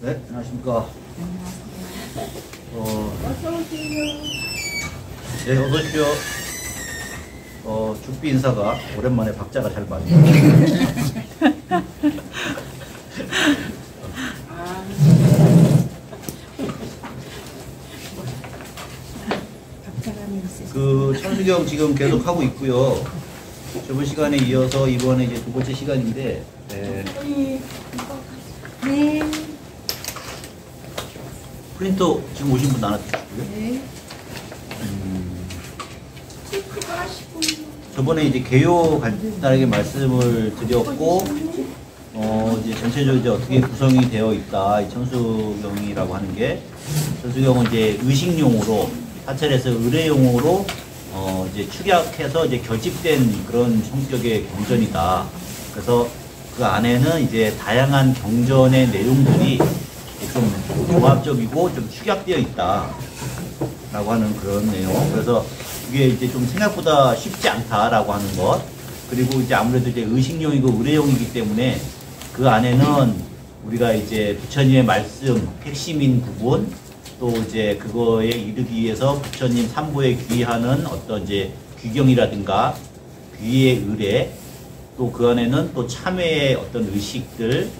네, 안녕하십니까. 어서오세요. 네, 어서오십시오. 죽비 인사가 오랜만에 박자가 잘 맞네요. 천수경 지금 계속 하고 있고요. 저번 시간에 이어서 이번에 이제 두 번째 시간인데, 네. 프린터 지금 오신 분 나눠주시고요. 네. 저번에 이제 개요 간단하게 말씀을 드렸고, 이제 전체적으로 이제 어떻게 구성이 되어 있다. 이 천수경이라고 하는 게, 천수경은 이제 의식용으로, 사찰에서 의례용으로, 이제 축약해서 이제 결집된 그런 성격의 경전이다. 그래서 그 안에는 이제 다양한 경전의 내용들이 좀 종합적이고 좀 축약되어 있다. 라고 하는 그런 내용. 그래서 이게 이제 좀 생각보다 쉽지 않다라고 하는 것. 그리고 이제 아무래도 이제 의식용이고 의례용이기 때문에 그 안에는 우리가 이제 부처님의 말씀, 핵심인 부분, 또 이제 그거에 이르기 위해서 부처님 삼보에 귀하는 어떤 이제 귀경이라든가 귀의 의례, 또 그 안에는 또 참회의 어떤 의식들,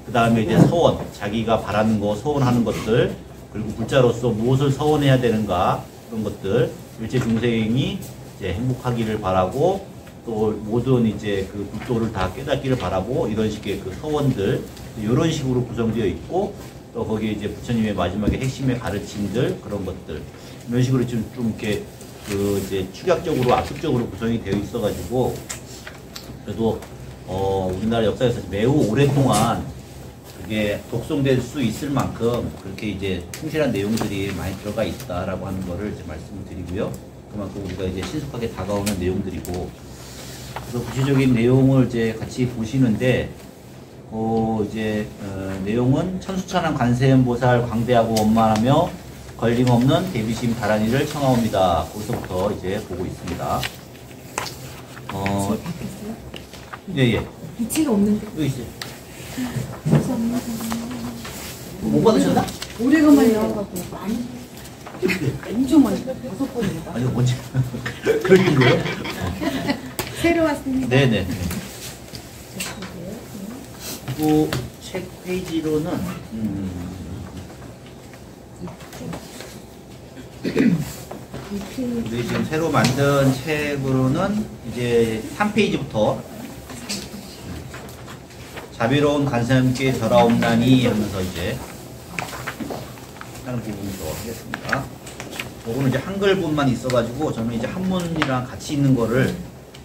그 다음에 이제 서원, 자기가 바라는 거, 서원하는 것들, 그리고 불자로서 무엇을 서원해야 되는가, 그런 것들, 일체 중생이 이제 행복하기를 바라고, 또 모든 이제 그 불도를 다 깨닫기를 바라고, 이런 식의 그 서원들, 이런 식으로 구성되어 있고, 또 거기에 이제 부처님의 마지막에 핵심의 가르침들, 그런 것들, 이런 식으로 좀 이렇게 그 이제 축약적으로, 압축적으로 구성이 되어 있어가지고, 그래도, 우리나라 역사에서 매우 오랫동안 그게 독송될 수 있을 만큼 그렇게 이제 충실한 내용들이 많이 들어가 있다라고 하는 거를 이제 말씀을 드리고요. 그만큼 우리가 이제 신속하게 다가오는 내용들이고, 그래서 구체적인 내용을 이제 같이 보시는데, 내용은 천수천왕 관세음보살 광대하고 원만하며 걸림없는 대비심 다란이를 청하옵니다. 거기서부터 이제 보고 있습니다. 예. 위치가 없는데. 여기 있어요. 못 받으셨나? 오래간만에 나와가지고 엄청 많이 5번입니다. 아니, 언제? 그러신 거예요? 새로 왔습니다. 네네. 그리고 책 페이지로는, 우리 지금 새로 만든 책으로는 이제 3페이지부터 자비로운 간사님께 절하옵나니 하면서 이제 하는 부분으로 하겠습니다. 요거는 이제 한글본만 있어가지고 저는 이제 한문이랑 같이 있는 거를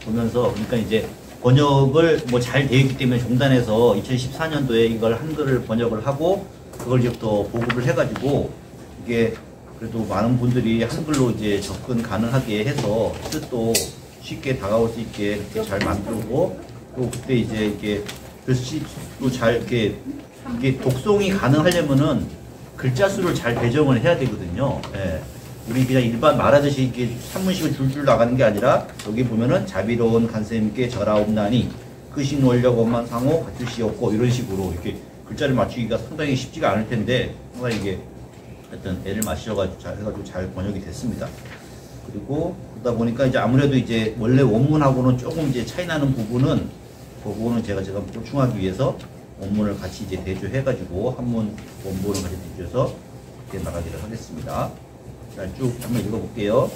보면서, 그러니까 이제 번역을 뭐 잘 되어 있기 때문에 종단에서 2014년도에 이걸 한글을 번역을 하고 그걸 이제 또 보급을 해가지고 이게 그래도 많은 분들이 한글로 이제 접근 가능하게 해서 뜻도 쉽게 다가올 수 있게 그렇게 잘 만들고, 또 그때 이제 이게 글씨도 잘 이게 독송이 가능하려면은 글자 수를 잘 배정을 해야 되거든요. 예. 우리 그냥 일반 말하듯이 이렇게 산문식을 줄줄 나가는 게 아니라, 여기 보면은 자비로운 간세님께 절하옵나니 크신 원력 원만 상호 갖추시옵고, 이런 식으로 이렇게 글자를 맞추기가 상당히 쉽지가 않을 텐데, 상당히 이게 하여튼 애를 맞추셔가지고 잘 번역이 됐습니다. 그리고 그러다 보니까 이제 아무래도 이제 원래 원문하고는 조금 이제 차이 나는 부분은, 그 부분은 제가 보충하기 위해서 원문을 같이 이제 대조해가지고 한문 원본을 같이 대조해서 이렇게 나가기를 하겠습니다. 자, 쭉 한번 읽어볼게요.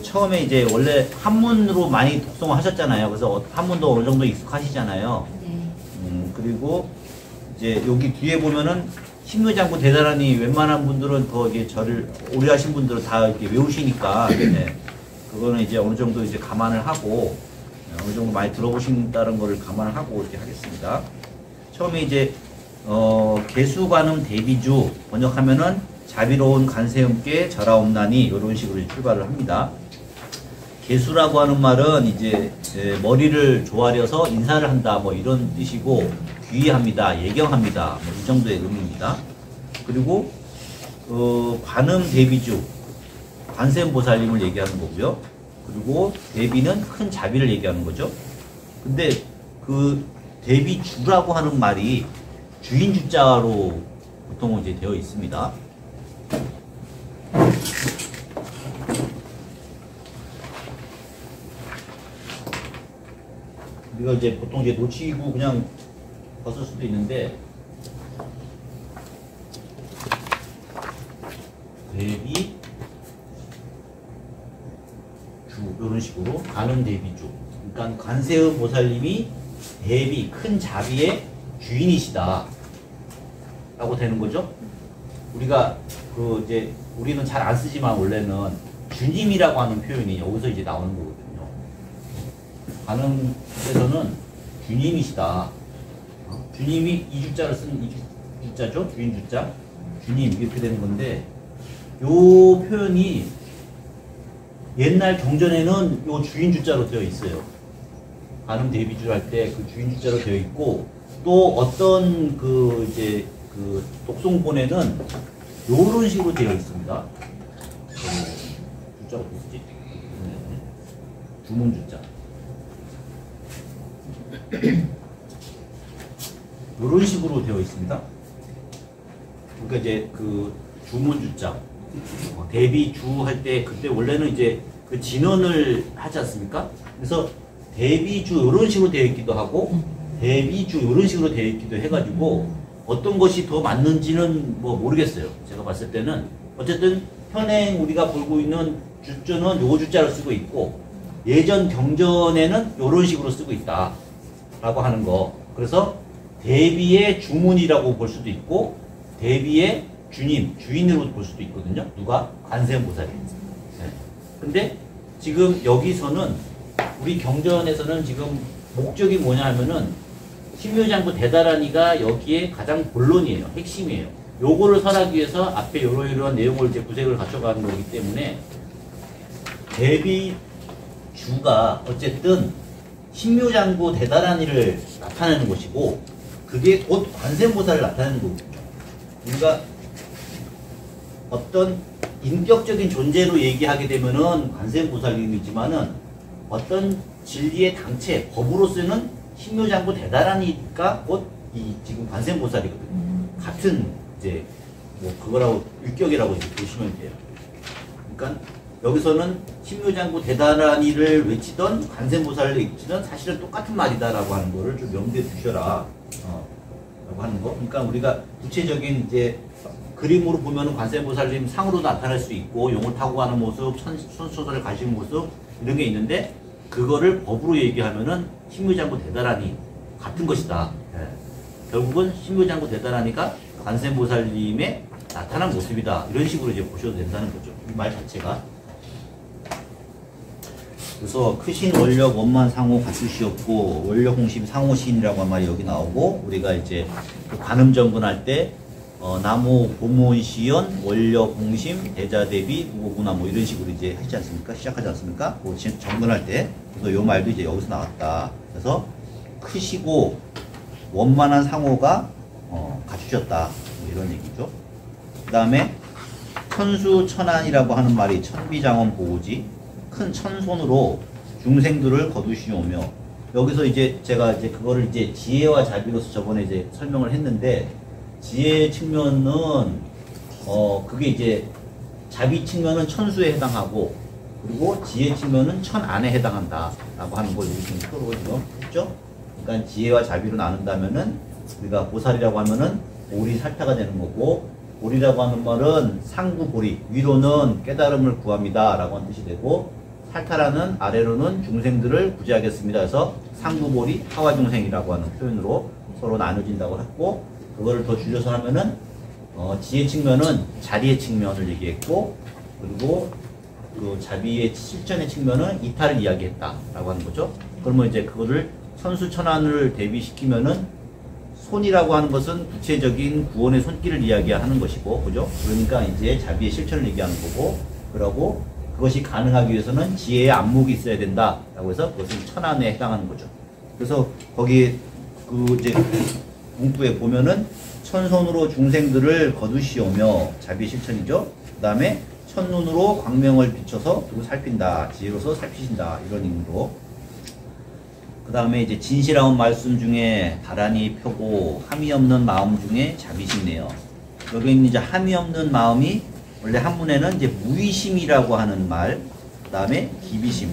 처음에 이제 원래 한문으로 많이 독송을 하셨잖아요. 그래서 한문도 어느 정도 익숙하시잖아요. 그리고 이제 여기 뒤에 보면은 심노장구 대단하니 웬만한 분들은 더 이게 절을 오래 하신 분들은 다 이렇게 외우시니까, 네. 그거는 이제 어느 정도 이제 감안을 하고, 어느 정도 많이 들어보신다는 거를 감안을 하고 이렇게 하겠습니다. 처음에 이제 개수관음 대비주 번역하면은 자비로운 간세음께 절하옵나니, 이런 식으로 출발을 합니다. 개수라고 하는 말은 이제 머리를 조아려서 인사를 한다, 뭐 이런 뜻이고, 귀의합니다, 예경합니다, 뭐 이 정도의 의미입니다. 그리고 관음 대비주, 관세음보살님을 얘기하는 거고요. 그리고 대비는 큰 자비를 얘기하는 거죠. 근데 그 대비주라고 하는 말이 주인 주자로 보통 이제 되어 있습니다. 우리가 이제 보통 이제 놓치고 그냥 벗을 수도 있는데, 대비 주 이런 식으로 가는 대비주. 그러니까 관세음 보살님이 대비 큰 자비의 주인이시다 라고 되는 거죠. 우리가 그 이제 우리는 잘 안 쓰지만 원래는 주님이라고 하는 표현이 여기서 이제 나오는 거거든요. 가는 데서는 주님이시다. 주님이 이주자를 쓴 이주자죠. 주인 주자. 주님 이렇게 되는 건데, 요 표현이 옛날 경전에는 요 주인 주자로 되어 있어요. 가늠 대비주 할 때 그 주인 주자로 되어 있고, 또 어떤 그 이제 그 독송본에는 요런 식으로 되어 있습니다. 주자가 뭐지? 주문 주자. 요런 식으로 되어 있습니다. 그러니까 이제 그 주문 주자. 대비주 할 때 그때 원래는 이제 그 진언을 하지 않습니까? 그래서 대비주 이런 식으로 되어 있기도 하고 대비주 이런 식으로 되어 있기도 해가지고 어떤 것이 더 맞는지는 뭐 모르겠어요. 제가 봤을 때는 어쨌든 현행 우리가 보고 있는 주자는 요 주자로 쓰고 있고, 예전 경전에는 이런 식으로 쓰고 있다라고 하는 거. 그래서 대비의 주문이라고 볼 수도 있고 대비의 주님, 주인으로 볼 수도 있거든요. 누가? 관세음보살이. 네. 근데 지금 여기서는 우리 경전에서는 지금 목적이 뭐냐 하면은 신묘장구 대다라니가 여기에 가장 본론이에요. 핵심이에요. 요거를 설하기 위해서 앞에 이러이러한 내용을 이제 구색을 갖춰가는 거기 때문에 대비주가 어쨌든 신묘장구 대다라니를 나타내는 것이고, 그게 곧 관세음보살을 나타내는 거거든요. 우리가 어떤 인격적인 존재로 얘기하게 되면은 관세음보살님이지만은 어떤 진리의 당체, 법으로서는 신묘장구 대다라니가 곧 이 지금 관세음보살이거든요. 같은 이제 뭐 그거라고 율격이라고 이제 보시면 돼요. 그러니까 여기서는 신묘장구 대다라니를 외치던 관세음보살을 외치던 사실은 똑같은 말이다라고 하는 거를 좀 염두에 두셔라. 라고 하는 거. 그러니까 우리가 구체적인 이제 그림으로 보면은 관세음보살님 상으로 나타날 수 있고, 용을 타고 가는 모습, 천수소설을 가시는 모습, 이런 게 있는데, 그거를 법으로 얘기하면은 신묘장구 대다라니 같은 것이다. 예. 결국은 신묘장구 대다라니가 관세음보살님의 나타난 모습이다. 이런 식으로 이제 보셔도 된다는 거죠. 이 말 자체가. 그래서 크신 원력 원만 상호 갖추시었고, 원력 홍심 상호신이라고 한 말이 여기 나오고, 우리가 이제 그 관음정분 할 때 나무 보문시연 원력 홍심 대자대비 무고구나 뭐 이런 식으로 이제 하지 않습니까? 시작하지 않습니까? 그 정근할 때. 그래서 요 말도 이제 여기서 나왔다. 그래서 크시고 원만한 상호가 갖추셨다. 뭐 이런 얘기죠. 그 다음에 천수천안이라고 하는 말이 천비장원 보호지, 큰 천손으로 중생들을 거두시오며, 여기서 이제 제가 이제 그거를 이제 지혜와 자비로서 저번에 이제 설명을 했는데, 지혜 측면은 그게 이제 자비 측면은 천수에 해당하고, 그리고 지혜 측면은 천안에 해당한다라고 하는 걸 여기 지금 표로 지금 했죠. 그러니까 지혜와 자비로 나눈다면은 우리가 보살이라고 하면은 보리 살타가 되는 거고, 보리라고 하는 말은 상구보리, 위로는 깨달음을 구합니다 라고 하는 뜻이 되고, 살타라는 아래로는 중생들을 구제하겠습니다. 그래서 상구보리 하와중생이라고 하는 표현으로 서로 나눠진다고 했고, 그거를 더 줄여서 하면은 지혜 측면은 자리의 측면을 얘기했고, 그리고 그 자비의 실천의 측면은 이탈을 이야기했다라고 하는 거죠. 그러면 이제 그거를 천수천안을 대비시키면은 손이라고 하는 것은 구체적인 구원의 손길을 이야기하는 것이고, 그죠? 그러니까 이제 자비의 실천을 얘기하는 거고, 그러고 그것이 가능하기 위해서는 지혜의 안목이 있어야 된다라고 해서 그것은 천안에 해당하는 거죠. 그래서 거기 그 이제 문구에 보면은 천손으로 중생들을 거두시오며, 자비 실천이죠. 그 다음에 첫눈으로 광명을 비춰서 두고 살핀다, 지혜로서 살피신다, 이런 의미로. 그 다음에 이제 진실한 말씀 중에 바람이 펴고 함이 없는 마음 중에 자비심이네요. 여기 있는 이제 함이 없는 마음이 원래 한문에는 이제 무의심이라고 하는 말, 그 다음에 기비심.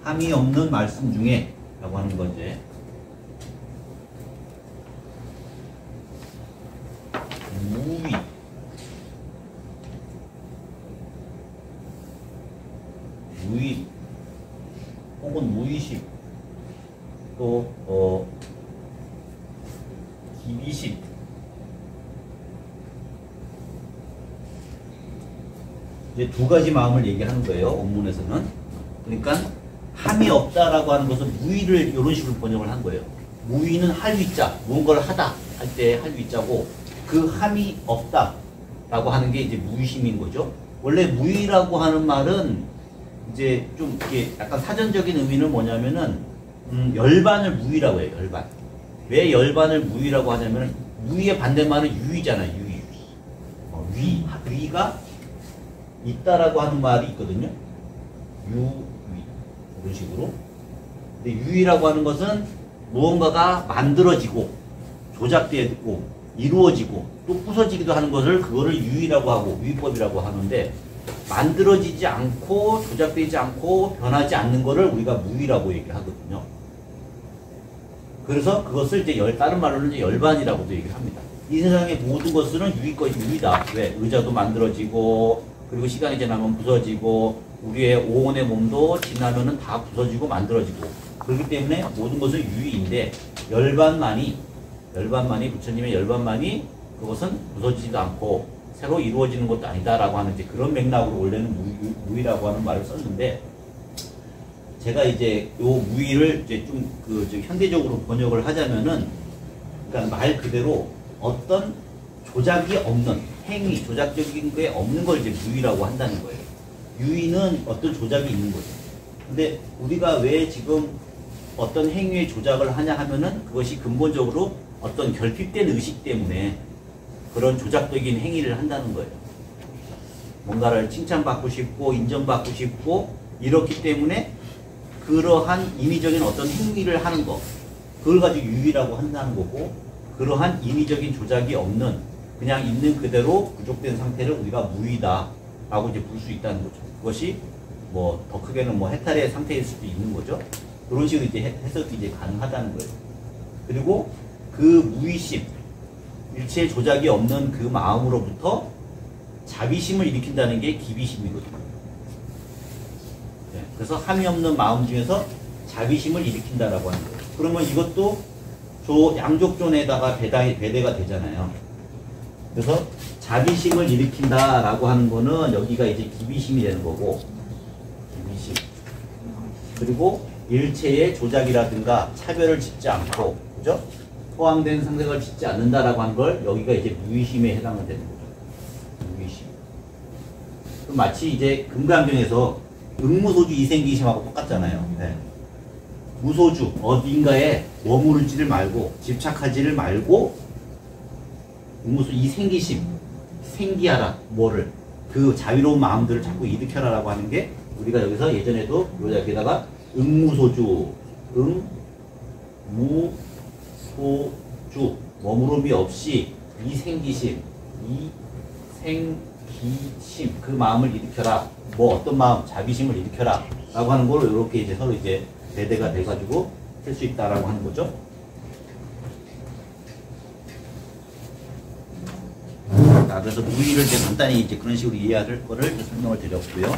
함이 없는 말씀 중에 라고 하는 건데, 무의, 무의 혹은 무의식, 또 기비식, 이제 두 가지 마음을 얘기하는 거예요. 원문에서는. 그러니까 함이 없다라고 하는 것은 무의를 이런 식으로 번역을 한 거예요. 무의는 할위자, 무언가를 하다 할 때 할위자고, 그 함이 없다라고 하는 게 이제 무의심인 거죠. 원래 무의라고 하는 말은 이제 좀 이렇게 약간 사전적인 의미는 뭐냐면은 열반을 무의라고 해요. 열반. 왜 열반을 무의라고 하냐면은 무의의 반대말은 유의잖아요. 유의. 위가 있다라고 하는 말이 있거든요. 유의. 이런 식으로. 근데 유의라고 하는 것은 무언가가 만들어지고 조작되고 이루어지고 또 부서지기도 하는 것을 그거를 유의라고 하고 유의법이라고 하는데, 만들어지지 않고 조작되지 않고 변하지 않는 것을 우리가 무의라고 얘기하거든요. 그래서 그것을 이제 다른 말로는 이제 열반이라고도 얘기를 합니다. 이 세상의 모든 것들은 유의다. 왜? 의자도 만들어지고, 그리고 시간이 지나면 부서지고, 우리의 오온의 몸도 지나면은 다 부서지고 만들어지고, 그렇기 때문에 모든 것은 유의인데, 열반만이 부처님의 열반만이 그것은 부서지지도 않고 새로 이루어지는 것도 아니다라고 하는 이제 그런 맥락으로 원래는 무의라고 하는 말을 썼는데, 제가 이제 요 무의를 이제 좀 현대적으로 번역을 하자면은, 그러니까 말 그대로 어떤 조작이 없는 행위, 조작적인 게 없는 걸 이제 무의라고 한다는 거예요. 유의는 어떤 조작이 있는 거죠. 근데 우리가 왜 지금 어떤 행위의 조작을 하냐 하면은 그것이 근본적으로 어떤 결핍된 의식 때문에 그런 조작적인 행위를 한다는 거예요. 뭔가를 칭찬받고 싶고 인정받고 싶고 이렇기 때문에 그러한 인위적인 어떤 행위를 하는 거, 그걸 가지고 유의라고 한다는 거고, 그러한 인위적인 조작이 없는 그냥 있는 그대로 부족된 상태를 우리가 무의다라고 이제 볼 수 있다는 거죠. 그것이 뭐 더 크게는 뭐 해탈의 상태일 수도 있는 거죠. 그런 식으로 이제 해석이 이제 가능하다는 거예요. 그리고 그 무의심, 일체의 조작이 없는 그 마음으로부터 자비심을 일으킨다는 게 기비심이거든요. 네, 그래서 함이 없는 마음 중에서 자비심을 일으킨다라고 하는 거예요. 그러면 이것도 양족존에다가 배대가 되잖아요. 그래서 자비심을 일으킨다라고 하는 거는 여기가 이제 기비심이 되는 거고, 기비심. 그리고 일체의 조작이라든가 차별을 짓지 않고, 그죠? 포함된 상생을 짓지 않는다라고 하는 걸 여기가 이제 무의심에 해당을 되는 거죠. 무의심. 마치 이제 금강경에서 응무소주 이생기심하고 똑같잖아요. 네. 무소주, 어딘가에 머무르지를 말고, 집착하지를 말고, 응무소 이생기심, 생기하라, 뭐를, 그 자유로운 마음들을 자꾸 일으켜라라고 하는 게 우리가 여기서 예전에도 여기다가 응무소주, 응무소주, 머무름이 없이 이생기심, 이생기심, 그 마음을 일으켜라. 뭐 어떤 마음, 자비심을 일으켜라 라고 하는 걸 이렇게 이제 서로 이제 배대가 돼가지고 쓸 수 있다라고 하는 거죠. 자, 그래서 무의를 이제 간단히 이제 그런 식으로 이해할 거를 설명을 드렸고요.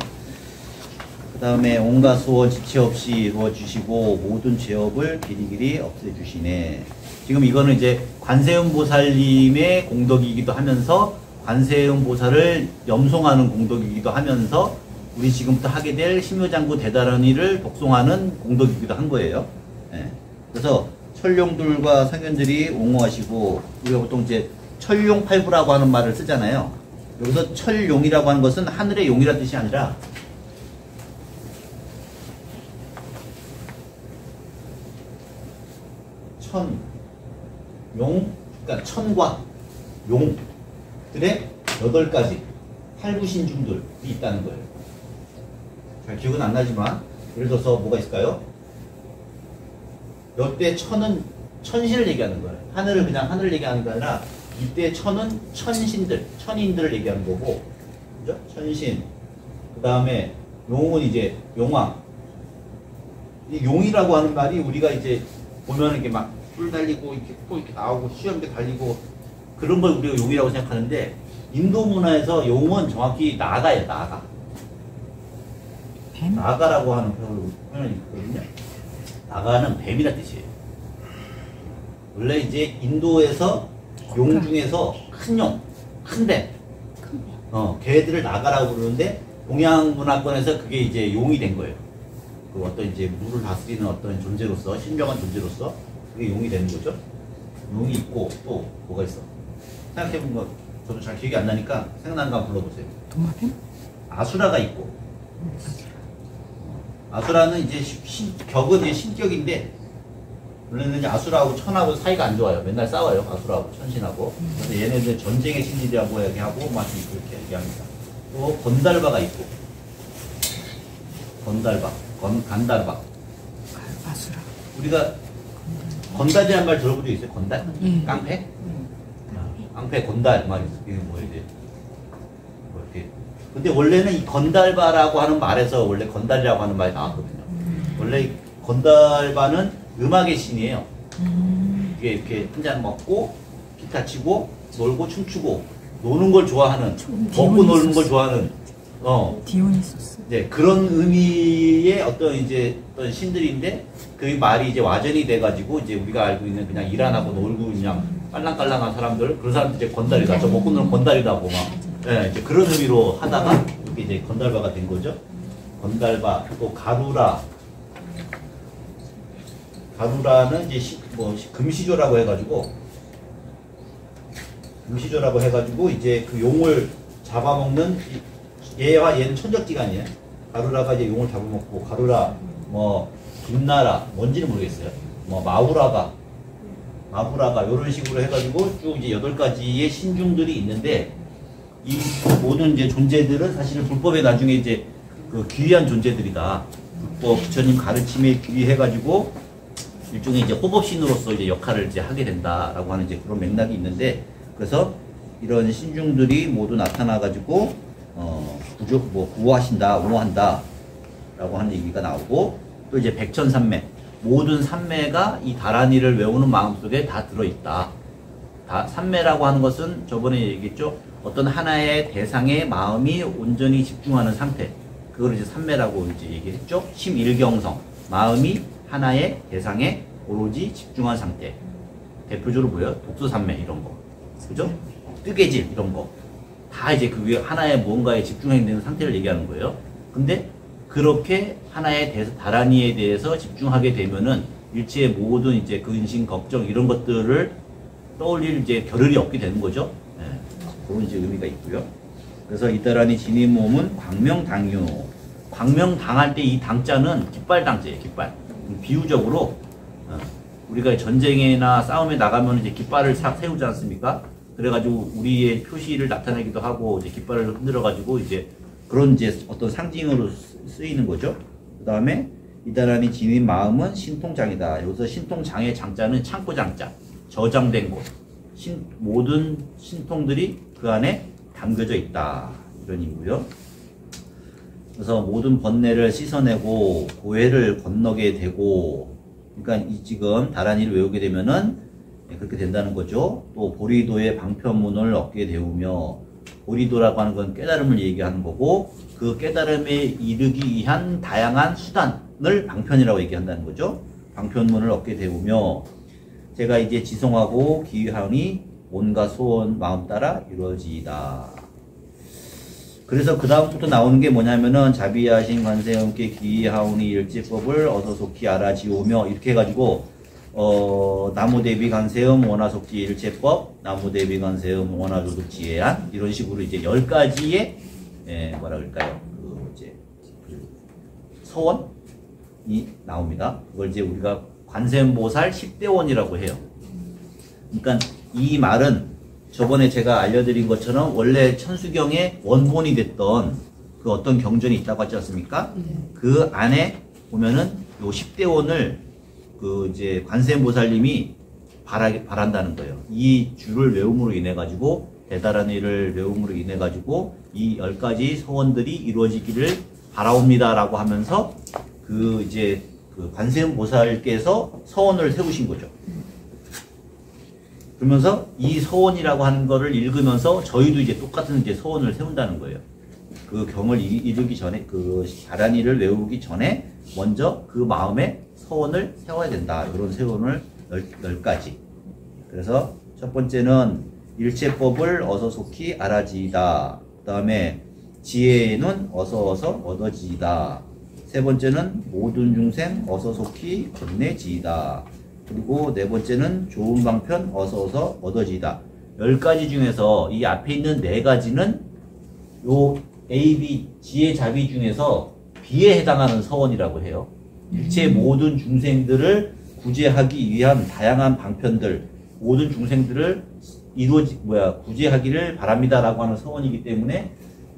그 다음에 온갖 소원 지체 없이 이루어 주시고 모든 죄업을 길이길이 없애 주시네. 지금 이거는 이제 관세음 보살님의 공덕이기도 하면서 관세음 보살을 염송하는 공덕이기도 하면서 우리 지금부터 하게 될 심요장구 대단원의를 독송하는 공덕이기도 한 거예요. 예. 그래서 철룡들과 상견들이 옹호하시고, 우리가 보통 이제 철룡팔부라고 하는 말을 쓰잖아요. 여기서 철용이라고 하는 것은 하늘의 용이라는 뜻이 아니라 용, 그러니까 천과 용들의 8가지 팔구신중들이 있다는 거예요. 잘 기억은 안 나지만 예를 들어서 뭐가 있을까요? 이때 천은 천신을 얘기하는 거예요. 하늘을 그냥 하늘을 얘기하는 게 아니라 이때 천은 천신들, 천인들을 얘기하는 거고, 그죠? 천신. 그 다음에 용은 이제 용왕. 이 용이라고 하는 말이 우리가 이제 보면 이렇게 막 뿔 달리고 이렇게 코 이렇게 나오고 수염게 달리고 그런 걸 우리가 용이라고 생각하는데 인도 문화에서 용은 정확히 나가예요, 나가. 뱀? 나가라고 하는 표현이 있거든요. 나가는 뱀이라 뜻이에요. 원래 이제 인도에서 용 중에서 큰 용, 큰 뱀. 걔들을 나가라고 그러는데 동양 문화권에서 그게 이제 용이 된 거예요. 그 어떤 이제 물을 다스리는 어떤 존재로서, 신령한 존재로서 그게 용이 되는 거죠. 용이 있고 또 뭐가 있어? 생각해본 거 저도 잘 기억이 안 나니까 생각나는 거 한번 불러보세요. 도마뱀? 아수라가 있고, 아수라는 이제 격은 이제 신격인데 원래는 이제 아수라하고 천하고 사이가 안 좋아요. 맨날 싸워요. 아수라하고 천신하고. 그래서 얘네들 전쟁의 신들이라고 얘기하고 막 그렇게 얘기합니다. 또 건달바가 있고, 건달바, 간달바. 아수라. 우리가 건달이라는 말 들어본 적 있어요? 건달? 예. 깡패? 깡패, 건달 말이 이게 뭐 이제 뭐 이렇게. 근데 원래는 이 건달바라고 하는 말에서 원래 건달이라고 하는 말이 나왔거든요. 원래 건달바는 음악의 신이에요. 이게 이렇게 한잔 먹고 기타 치고 놀고 춤추고 노는 걸 좋아하는, 먹고 노는 걸 좋아하는 디오니소스. 네, 그런 의미의 어떤 이제 어떤 신들인데 그 말이 이제 와전이 돼가지고 이제 우리가 알고 있는 그냥 일 안 하고 놀고 그냥 깔랑깔랑한 사람들, 그런 사람들 이제 건달이다. 저 먹고 노는 건달이다고 막, 네, 이제 그런 의미로 하다가 이렇게 이제 건달바가 된 거죠. 건달바, 또 가루라. 가루라는 이제 금시조라고 해가지고 이제 그 용을 잡아먹는 얘와 얘는 천적지간이에요. 가루라가 이제 용을 잡아먹고, 가루라, 뭐 김나라, 뭔지는 모르겠어요. 뭐 마부라가 이런 식으로 해가지고 쭉 이제 8가지의 신중들이 있는데 이 모든 이제 존재들은 사실은 불법에 나중에 이제 그 귀한 존재들이다. 불법 부처님 가르침에 귀해가지고 일종의 이제 호법신으로서 이제 역할을 이제 하게 된다라고 하는 이제 그런 맥락이 있는데, 그래서 이런 신중들이 모두 나타나가지고 구호하신다, 옹호한다 라고 하는 얘기가 나오고, 또 이제 백천삼매, 모든 삼매가 이 다란이를 외우는 마음속에 다 들어있다. 삼매라고 하는 것은 저번에 얘기했죠. 어떤 하나의 대상에 마음이 온전히 집중하는 상태, 그걸 이제 삼매라고 이제 얘기했죠. 심일경성, 마음이 하나의 대상에 오로지 집중한 상태. 대표적으로 뭐예요? 독서삼매 이런 거, 그죠? 뜨개질 이런 거. 다 이제 그 위에 하나의 뭔가에 집중해 있는 상태를 얘기하는 거예요. 근데 그렇게 하나의 다란이에 대해서 집중하게 되면은 일체의 모든 이제 근심, 걱정 이런 것들을 떠올릴 이제 겨를이 없게 되는 거죠. 네. 그런 이제 의미가 있고요. 그래서 이 다란이 지닌 몸은 광명당유. 광명당할 때 이 당자는 깃발당자예요. 깃발. 비유적으로 우리가 전쟁이나 싸움에 나가면 이제 깃발을 싹 세우지 않습니까? 그래가지고 우리의 표시를 나타내기도 하고 이제 깃발을 흔들어가지고 이제 그런 이제 어떤 상징으로 쓰이는 거죠. 그 다음에 이다란이 지닌 마음은 신통장이다. 여기서 신통장의 장자는 창고장자, 저장된 곳, 모든 신통들이 그 안에 담겨져 있다. 이런 의미고요. 그래서 모든 번뇌를 씻어내고 고해를 건너게 되고, 그러니까 이 지금 다란이를 외우게 되면은 그렇게 된다는 거죠. 또 보리도의 방편문을 얻게 되우며, 보리도라고 하는 건 깨달음을 얘기하는 거고, 그 깨달음에 이르기 위한 다양한 수단을 방편이라고 얘기한다는 거죠. 방편문을 얻게 되우며, 제가 이제 지성하고 기하니 온갖 소원 마음 따라 이루어지이다. 그래서 그 다음부터 나오는 게 뭐냐면은 자비하신 관세음께 기하오니 일지법을 어서 속히 알아지오며, 이렇게 해가지고 나무대비 관세음 원화속지 일체법, 나무대비 관세음 원화조득지혜안, 이런 식으로 이제 10가지의 뭐라 그럴까요? 이제 서원이 나옵니다. 그걸 이제 우리가 관세음보살 10대원이라고 해요. 그러니까 이 말은 저번에 제가 알려드린 것처럼 원래 천수경의 원본이 됐던 그 어떤 경전이 있다고 하지 않습니까? 그 안에 보면은 요 10대원을 그 이제 관세음보살님이 바란다는 거예요. 이 줄을 외움으로 인해 가지고 대단한 일을 외움으로 인해 가지고 이 10가지 소원들이 이루어지기를 바라옵니다라고 하면서 그 이제 그 관세음보살께서 서원을 세우신 거죠. 그러면서 이 서원이라고 하는 거를 읽으면서 저희도 이제 똑같은 이제 서원을 세운다는 거예요. 그 경을 이루기 전에, 그 바란 일을 외우기 전에 먼저 그 마음에 서원을 세워야 된다. 이런 서원을 10가지. 그래서 첫 번째는 일체법을 어서 속히 알아지이다. 그 다음에 지혜는 어서 얻어지이다. 세 번째는 모든 중생 어서 속히 건네지이다. 그리고 네 번째는 좋은 방편 어서 얻어지이다. 10가지 중에서 이 앞에 있는 4가지는 요 A, B, 지혜 자비 중에서 B에 해당하는 서원이라고 해요. 일체 모든 중생들을 구제하기 위한 다양한 방편들, 모든 중생들을 구제하기를 바랍니다라고 하는 서원이기 때문에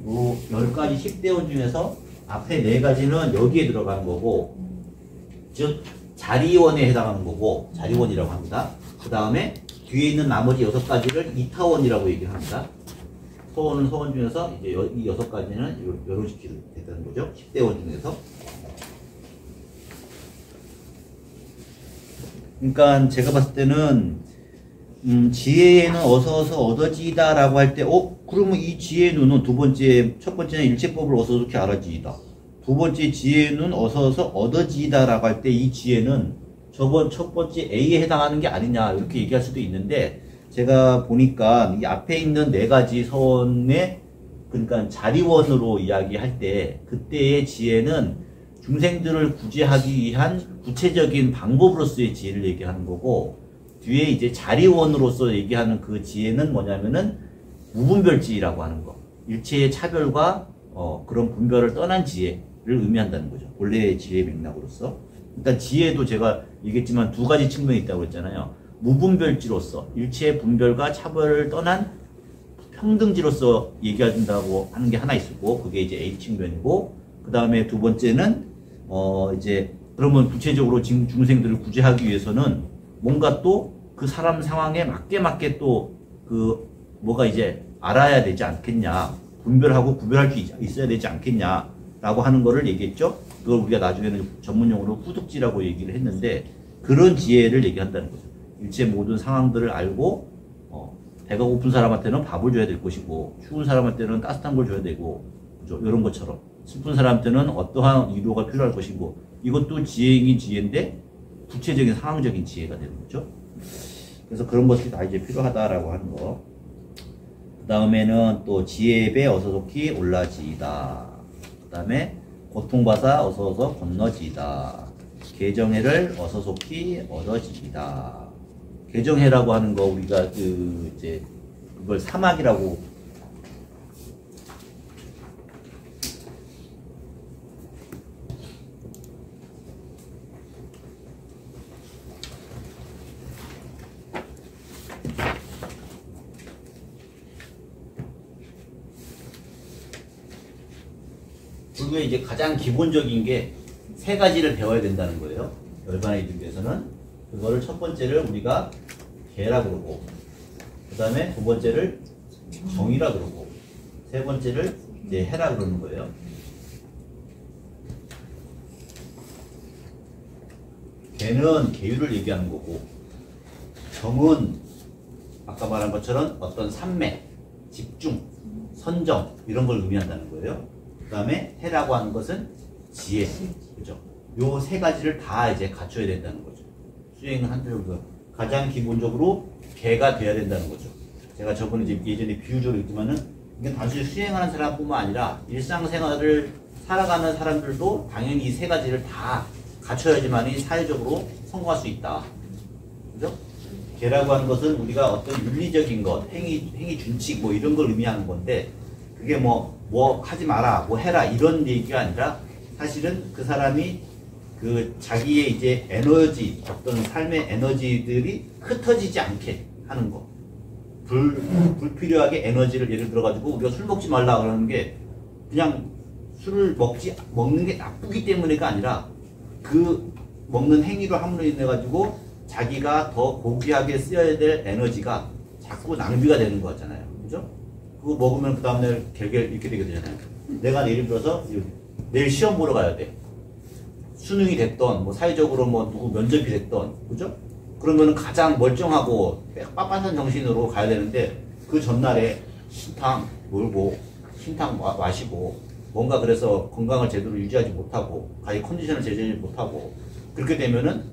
요 10가지 10대원 중에서 앞에 4가지는 여기에 들어가는 거고, 즉 자리원에 해당하는 거고, 자리원이라고 합니다. 그 다음에 뒤에 있는 나머지 6가지를 이타원이라고 얘기합니다. 서원은 서원 중에서 이제 이 6가지는 이런 식으로 됐다는 거죠. 10대원 중에서. 그러니까 제가 봤을 때는 지혜에는 어서 얻어지이다 라고 할 때 그러면 이 지혜는 첫 번째는 일체법을 어서 속히 알아지이다. 두 번째 지혜는 어서 얻어지이다 라고 할 때 이 지혜는 첫 번째 A에 해당하는 게 아니냐 이렇게 얘기할 수도 있는데, 제가 보니까 이 앞에 있는 4가지 서원에, 그러니까 자리원으로 이야기할 때 그때의 지혜는 중생들을 구제하기 위한 구체적인 방법으로서의 지혜를 얘기하는 거고, 뒤에 이제 자리원으로서 얘기하는 그 지혜는 뭐냐면은 무분별지라고 하는 거. 일체의 차별과 그런 분별을 떠난 지혜를 의미한다는 거죠. 본래의 지혜의 맥락으로서. 일단 지혜도 제가 얘기했지만 2가지 측면이 있다고 했잖아요. 무분별지로서 일체의 분별과 차별을 떠난 평등지로서 얘기한다고 하는 게 하나 있고, 그게 이제 A 측면이고, 그 다음에 두 번째는 이제 그러면 구체적으로 중생들을 구제하기 위해서는 뭔가 또 그 사람 상황에 맞게 또 그 뭐가 이제 알아야 되지 않겠냐, 분별하고 구별할 수 있어야 되지 않겠냐라고 하는 거를 얘기했죠. 그걸 우리가 나중에는 전문용어로 후득지라고 얘기를 했는데, 그런 지혜를 얘기한다는 거죠. 일체 모든 상황들을 알고 배가 고픈 사람한테는 밥을 줘야 될 것이고, 추운 사람한테는 따뜻한 걸 줘야 되고, 그죠? 이런 것처럼 슬픈 사람한테는 어떠한 위로가 필요할 것이고, 이것도 지혜인 지혜인데 구체적인 상황적인 지혜가 되는 거죠. 그래서 그런 것들이 다 이제 필요하다라고 하는 거. 그 다음에는 또 지혜의 배 어서 속히 올라지이다. 그 다음에 고통받아 어서 건너지이다. 개정해를 어서 속히 얻어지이다. 개정해라고 하는 거 우리가 이제 그걸 사막이라고 그게 이제 가장 기본적인 게 3가지를 배워야 된다는 거예요. 열반에 이르기 위해서는. 그거를 첫 번째를 우리가 개라 그러고, 그 다음에 두 번째를 정이라 그러고, 세 번째를 이제 해라 그러는 거예요. 개는 계율을 얘기하는 거고, 정은 아까 말한 것처럼 어떤 산매, 집중, 선정 이런 걸 의미한다는 거예요. 그 다음에 해라고 하는 것은 지혜, 그죠? 요 3가지를 다 이제 갖춰야 된다는 거죠. 수행하는 데 가장 기본적으로 개가 돼야 된다는 거죠. 제가 저번에 이제 예전에 비유적으로 했지만은, 이게 단순히 수행하는 사람뿐만 아니라 일상생활을 살아가는 사람들도 당연히 이 3가지를 다 갖춰야지만이 사회적으로 성공할 수 있다. 그죠? 개라고 하는 것은 우리가 어떤 윤리적인 것, 행위 준칙 뭐 이런 걸 의미하는 건데, 그게 뭐 하지 마라, 뭐 해라 이런 얘기가 아니라, 사실은 그 사람이 그 자기의 이제 에너지, 어떤 삶의 에너지들이 흩어지지 않게 하는 거. 불필요하게 에너지를 예를 들어가지고 우리가 술 먹지 말라 그러는 게 그냥 술을 먹는 게 나쁘기 때문에가 아니라 그 먹는 행위로 함으로 인해 가지고 자기가 더 고귀하게 쓰여야 될 에너지가 자꾸 낭비가 되는 거잖아요. 그죠? 그거 먹으면 그 다음날 결결 이렇게 되게 되잖아요. 내가 예를 들어서 내일 시험 보러 가야 돼. 수능이 됐던 뭐 사회적으로 뭐 누구 면접이 됐던 그죠? 그러면은 가장 멀쩡하고 빳빳한 정신으로 가야 되는데 그 전날에 신탕 놀고 신탕 마시고 뭔가 그래서 건강을 제대로 유지하지 못하고 자기 컨디션을 제재하지 못하고 그렇게 되면은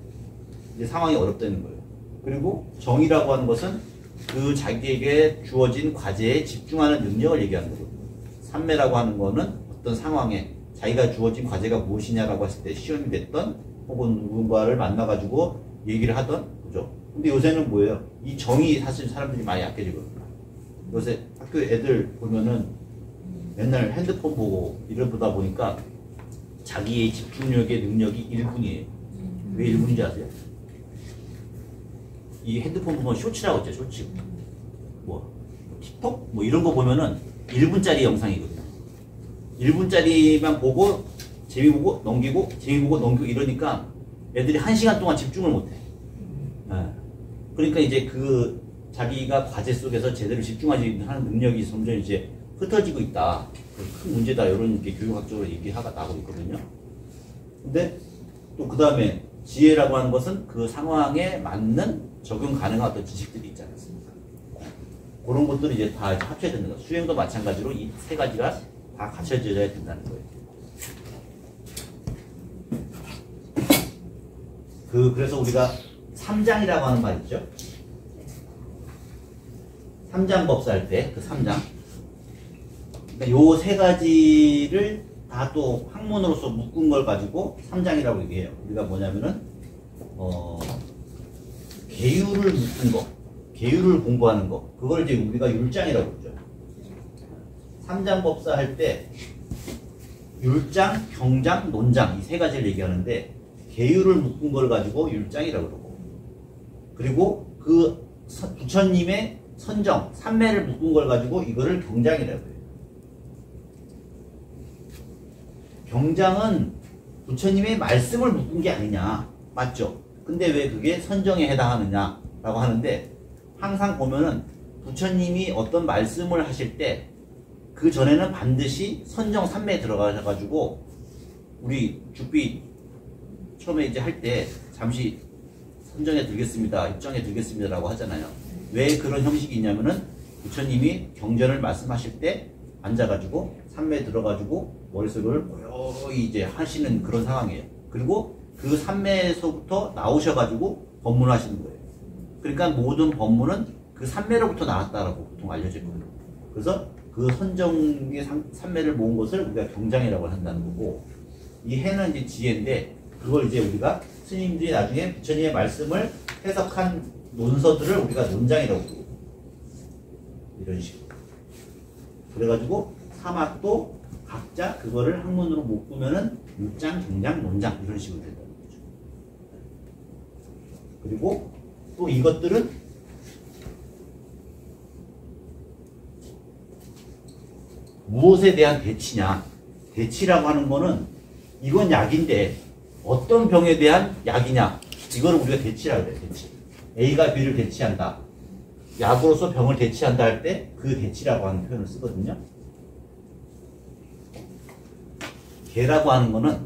이제 상황이 어렵다는 거예요. 그리고 정의라고 하는 것은 그 자기에게 주어진 과제에 집중하는 능력을 얘기하는 거거든요. 삼매라고 하는 거는 어떤 상황에 자기가 주어진 과제가 무엇이냐라고 했을 때 시험이 됐던 혹은 누군가를 만나가지고 얘기를 하던 그죠. 근데 요새는 뭐예요? 이 정이 사실 사람들이 많이 약해지거든요. 요새 학교 애들 보면은 맨날 핸드폰 보고 이러다 보니까 자기의 집중력의 능력이 1분이에요. 왜 1분인지 아세요? 이 핸드폰 보면 쇼츠라고 했죠, 쇼츠. 뭐, 틱톡? 뭐 이런 거 보면은 1분짜리 영상이거든요. 1분짜리만 보고, 재미 보고, 넘기고, 재미 보고, 넘기고 이러니까 애들이 1시간 동안 집중을 못 해. 그러니까 이제 그 자기가 과제 속에서 제대로 집중하지 하는 능력이 점점 이제 흩어지고 있다. 큰 문제다. 이런 게 교육학적으로 얘기가 나오고 있거든요. 근데 또 그 다음에 지혜라고 하는 것은 그 상황에 맞는 적용 가능한 어떤 지식들이 있지 않습니까? 그런 것들을 이제 다 합쳐야 되는 거예요. 수행도 마찬가지로 이 세 가지가 다 갖춰져야 된다는 거예요. 그래서 우리가 삼장이라고 하는 말 있죠? 삼장법사 할 때, 그 삼장. 그러니까 요 세 가지를 다 또 학문으로서 묶은 걸 가지고 삼장이라고 얘기해요. 우리가 뭐냐면은, 계율을 묶은 거, 계율을 공부하는 거, 그걸 이제 우리가 율장이라고 그러죠. 삼장법사 할 때, 율장, 경장, 논장, 이 세 가지를 얘기하는데, 계율을 묶은 걸 가지고 율장이라고 그러고, 그리고 그 부처님의 선정, 삼매를 묶은 걸 가지고 이거를 경장이라고 해요. 경장은 부처님의 말씀을 묶은 게 아니냐, 맞죠? 근데 왜 그게 선정에 해당하느냐라고 하는데, 항상 보면은 부처님이 어떤 말씀을 하실 때 그 전에는 반드시 선정 삼매에 들어가셔가지고 우리 죽비 처음에 이제 할 때 잠시 선정에 들겠습니다, 입정에 들겠습니다라고 하잖아요. 왜 그런 형식이 있냐면은 부처님이 경전을 말씀하실 때 앉아가지고 삼매에 들어가지고 머릿속을 고요히 이제 하시는 그런 상황이에요. 그리고 그 삼매에서부터 나오셔가지고 법문을 하시는 거예요. 그러니까 모든 법문은 그 삼매로부터 나왔다라고 보통 알려져 있거든요. 그래서 그 선정의 삼매를 모은 것을 우리가 경장이라고 한다는 거고, 이 해는 이제 지혜인데, 그걸 이제 우리가 스님들이 나중에 부처님의 말씀을 해석한 논서들을 우리가 논장이라고 부르고, 이런 식으로. 그래가지고 사막도 각자 그거를 학문으로 묶으면은 율장, 경장, 논장 이런 식으로 된다는 거죠. 그리고 또 이것들은 무엇에 대한 대치냐? 대치라고 하는 거는 이건 약인데 어떤 병에 대한 약이냐? 이거를 우리가 대치라고 해요. 대치. A가 B를 대치한다. 약으로서 병을 대치한다 할 때 그 대치라고 하는 표현을 쓰거든요. 개라고 하는 거는